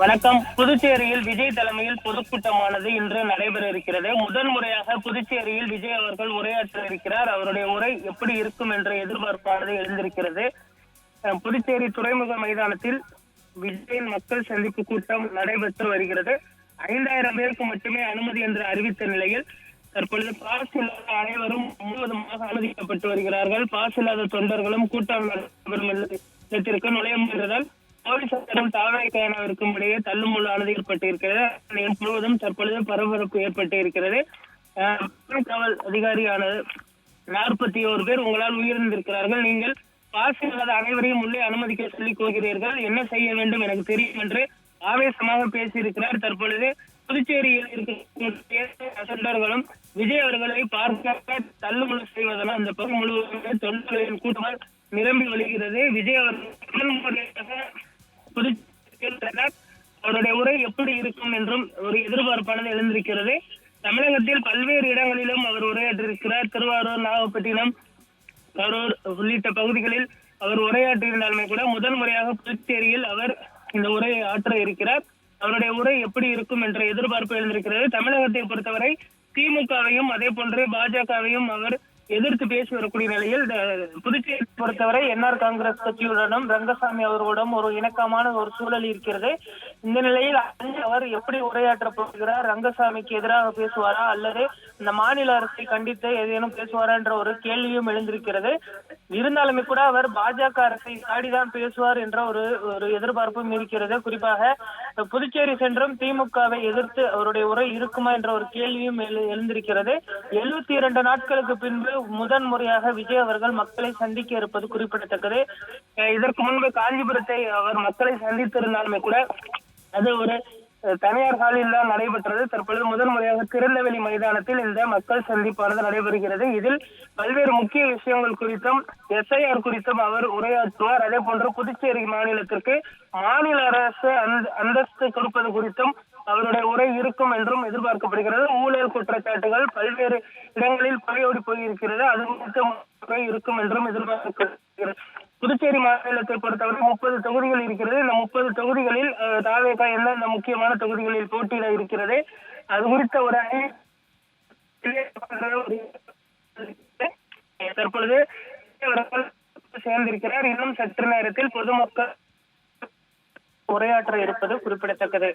வணக்கம். புதுச்சேரியில் விஜய் தலைமையில் பொதுக்கூட்டமானது இன்று நடைபெற இருக்கிறது. முதன் முறையாக புதுச்சேரியில் விஜய் அவர்கள் உரையாற்ற இருக்கிறார். அவருடைய உரை எப்படி இருக்கும் என்ற எதிர்பார்ப்பானது எழுந்திருக்கிறது. புதுச்சேரி துறைமுக மைதானத்தில் விஜயின் மக்கள் சந்திப்பு கூட்டம் நடைபெற்று வருகிறது. 5000 பேருக்கு மட்டுமே அனுமதி என்று அறிவித்த நிலையில் தற்பொழுது பாஸ் இல்லாத அனைவரும் முழுவதுமாக அனுமதிக்கப்பட்டு வருகிறார்கள். பாஸ் இல்லாத தொண்டர்களும் கூட்டம் நடைபெறும் இடத்திற்கு நுழைய முயன்றதால் போலீசாரும் தாவேக்காவிற்கும் இடையே தள்ளுமுள்ளானது ஏற்பட்டு இருக்கிறது. முழுவதும் தற்பொழுது பரபரப்பு ஏற்பட்டு இருக்கிறது. காவல் அதிகாரியானது 41 பேர் உங்களால் உயிரிழந்திருக்கிறார்கள். நீங்கள் பாஸ் இல்லாத அனைவரையும் உள்ளே அனுமதிக்க சொல்லிக் கொள்கிறீர்கள். என்ன செய்ய வேண்டும் எனக்கு தெரியும் என்று ஆவேசமாக பேசியிருக்கிறார். தற்பொழுது புதுச்சேரியில் இருக்கக்கூடிய தொண்டர்களும் விஜய் அவர்களை பார்க்க தள்ளுமுள்ளு செய்வதனால் அந்த பகுதி முழுவதும் தொண்டர்களின் கூட்டமாக நிரம்பி வழிகிறது. விஜய் அவர்கள் அவருடைய உரை எப்படி இருக்கும் என்றும் ஒரு எதிர்பார்ப்பானது எழுந்திருக்கிறது. தமிழகத்தில் பல்வேறு இடங்களிலும் அவர் உரையாற்றிருக்கிறார். திருவாரூர், நாகப்பட்டினம், கரூர் உள்ளிட்ட பகுதிகளில் அவர் உரையாற்றியிருந்தாலுமே கூட முதல் முறையாக புதுச்சேரியில் அவர் இந்த உரையை ஆற்ற இருக்கிறார். அவருடைய உரை எப்படி இருக்கும் என்ற எதிர்பார்ப்பு எழுந்திருக்கிறது. தமிழகத்தை பொறுத்தவரை திமுகவையும் அதே போன்று பாஜகவையும் அவர் எதிர்த்து பேசி வரக்கூடிய நிலையில் புதுச்சேரி பொறுத்தவரை என்ஆர் காங்கிரஸ் கட்சியுடனும் ரங்கசாமி அவர்களுடன் ஒரு இணக்கமான ஒரு சூழல் இருக்கிறது. இந்த நிலையில் அவர் எப்படி உரையாற்ற போகிறார்? ரங்கசாமிக்கு எதிராக பேசுவாரா அல்லது இந்த மாநில அரசை கண்டித்து ஏதேனும் பேசுவாரா என்ற ஒரு கேள்வியும் எழுந்திருக்கிறது. இருந்தாலுமே கூட அவர் பாஜக அரசை சாடிதான் பேசுவார் என்ற ஒரு எதிர்பார்ப்பும் இருக்கிறது. குறிப்பாக புதுச்சேரி சென்றும் திமுகவை எதிர்த்து அவருடைய உரை இருக்குமா என்ற ஒரு கேள்வியும் எழுந்திருக்கிறது. 72 நாட்களுக்கு பின்பு முதன் முறையாக விஜய் அவர்கள் மக்களை சந்திக்க இருப்பது குறிப்பிடத்தக்கது. இதற்கு முன்பு காஞ்சிபுரத்தை அவர் மக்களை சந்தித்திருந்தாலுமே கூட அது ஒரு தனியார் ஹாலில் தான் நடைபெற்றது. தற்பொழுது முதன் முறையாக திறந்தவெளி மைதானத்தில் இந்த மக்கள் சந்திப்பானது நடைபெறுகிறது. இதில் பல்வேறு முக்கிய விஷயங்கள் குறித்தும் SIR குறித்தும் அவர் உரையாற்றுவார். அதே போன்று புதுச்சேரி மாநிலத்திற்கு மாநில அரசு அந்தஸ்து கொடுப்பது குறித்தும் அவருடைய உரை இருக்கும் என்றும் எதிர்பார்க்கப்படுகிறது. ஊழல் குற்றச்சாட்டுகள் பல்வேறு இடங்களில் பழையோடி போயிருக்கிறது. அது குறித்து இருக்கும் என்றும் எதிர்பார்க்கப்படுகிறது. புதுச்சேரி மாநிலத்தை பொறுத்தவரை 30 தொகுதிகள் இருக்கிறது. இந்த 30 தொகுதிகளில் தாவேகா எந்தெந்த முக்கியமான தொகுதிகளில் போட்டியிட இருக்கிறது அது குறித்த ஒரு தற்பொழுது சேர்ந்திருக்கிறார். இன்னும் சற்று நேரத்தில் பொதுமக்கள் உரையாற்ற இருப்பது குறிப்பிடத்தக்கது.